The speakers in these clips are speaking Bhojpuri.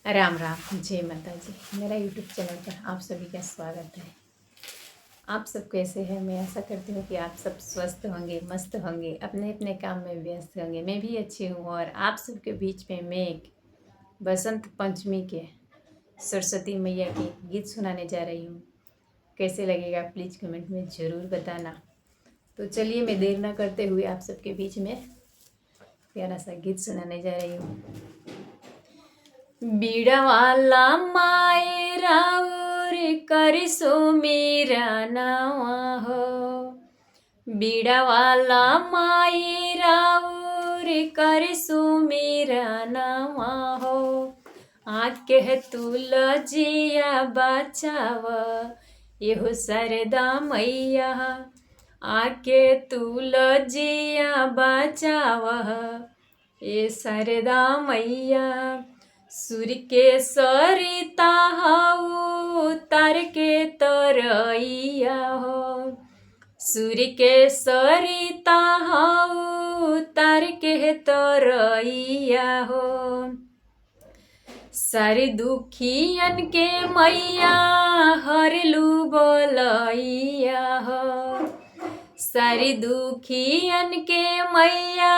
राम राम, जय माता जी। मेरा यूट्यूब चैनल पर आप सभी का स्वागत है। आप सब कैसे हैं? मैं आशा करती हूँ कि आप सब स्वस्थ होंगे, मस्त होंगे, अपने अपने काम में व्यस्त होंगे। मैं भी अच्छी हूँ और आप सबके बीच में मैं एक बसंत पंचमी के सरस्वती मैया के गीत सुनाने जा रही हूँ। कैसे लगेगा प्लीज़ कमेंट में ज़रूर बताना। तो चलिए, मैं देर ना करते हुए आप सबके बीच में प्यारा सा गीत सुनाने जा रही हूँ। बीड़वाला माए राउर करिसो मेरा नावा हो। बीड़वाला माए राउर करिसो मेरा नावा हो। आके तुलजिया बचाव एहो सरदा मैया। आके तुलजिया बचाव ए सरदा मैया। सूर्य के सरिता हऊ तार के तरैया हो। सूर्य के सरिता हऊ तार के तरैया हो। सारे दुखियन के मैया हरलू बोलैया हो। सारे दुखियन के मैया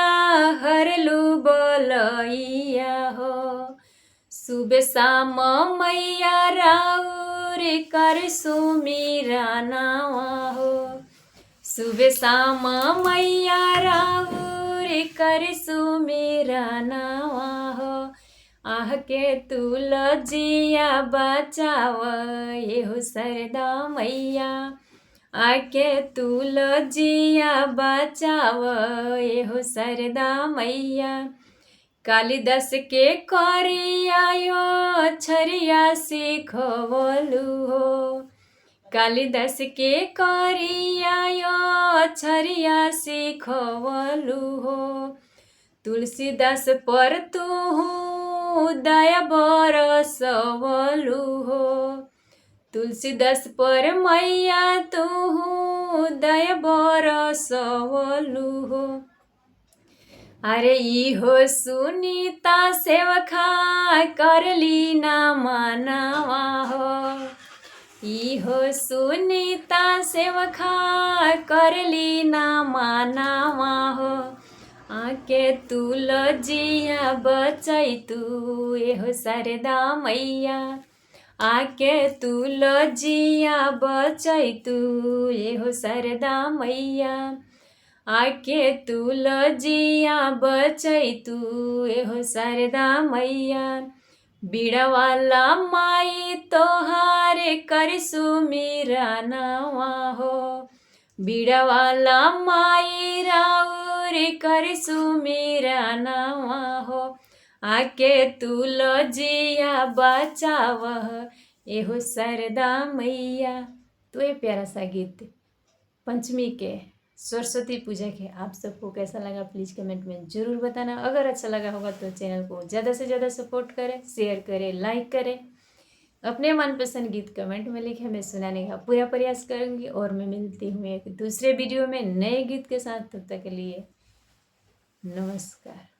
हरलू बोलैया हो। सुबह शाम मैया राउर कर सुमीरा नावा हो। सुबह शाम मैया राउर कर सुमीरा नावा हो। आह के तुलजिया बचाव एहो सरदा मैया। आके तुलजिया बचाव एहो सरदा मैया। कालिदास के करियायो छरिया सिखवलु हो। कालिदास के करियायो छरिया सिखवलु हो। तुलसीदास पर तू दया बरसवलु हो। तुलसीदास पर मैया तू दया बरसवलु हो। अरे इहो सुनीता सेवखा करली ना मनावा हो। इहो सुनीता सेवखा करली ना मनावा हो। आके तुलजिया बचैतू एहो सरदा मैया। आके तुलजिया बचैतू एहो सरदा मैया। आके तुलजिया बचैतू एहो सरदा मैया। बीड़वाला माई तोहारे करसु मेरा नावा हो। बीड़वाला माई राउर करसु मेरा नावा हो। आके तुलजिया बचाव एहो सरदा मैया। तो ये प्यारा सा गीत पंचमी के सरस्वती पूजा के आप सबको कैसा लगा प्लीज़ कमेंट में ज़रूर बताना। अगर अच्छा लगा होगा तो चैनल को ज़्यादा से ज़्यादा सपोर्ट करें, शेयर करें, लाइक करें। अपने मनपसंद गीत कमेंट में लिखें, मैं सुनाने का पूरा प्रयास करूँगी। और मैं मिलती हूँ एक दूसरे वीडियो में नए गीत के साथ। तब तक के लिए नमस्कार।